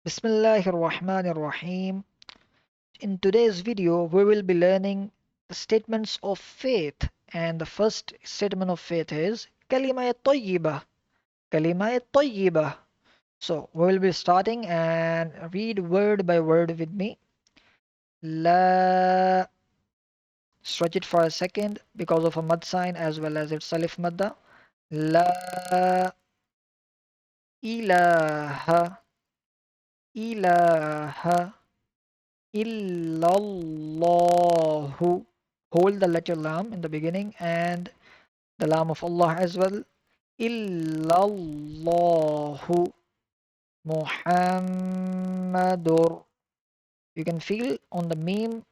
Bismillahir Rahmanir Rahim. In today's video, we will be learning the statements of faith, and the first statement of faith is Kalimah Tayibah. Kalimah Tayibah. So, we will be starting and read word by word with me. La. Stretch it for a second because of a mud sign as well as its alif madda. La ilaha ilaha illallahu. Hold the letter lam in the beginning and the lam of Allah as well. Illallahu Muhammadur. You can feel on the meme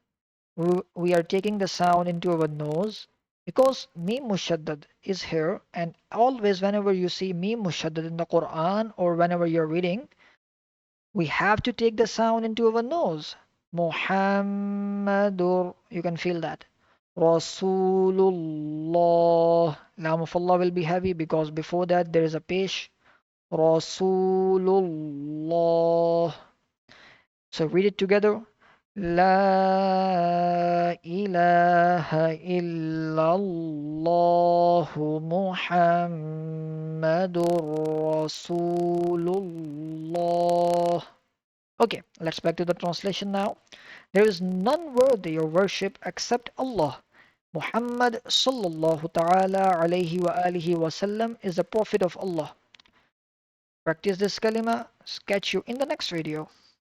we are taking the sound into our nose because meme mushaddad is here, and always whenever you see meme mushaddad in the Quran or whenever you're reading, we have to take the sound into our nose. Muhammadur. You can feel that. Rasulullah. Lam of Allah will be heavy because before that there is a pesh. Rasulullah. So read it together. La ilaha illallah Muhammadur Rasulullah. Okay, let's back to the translation now. There is none worthy of worship except Allah. Muhammad sallallahu ta'ala alayhi wa alihi wasallam is the prophet of Allah. Practice this kalima. Catch you in the next video.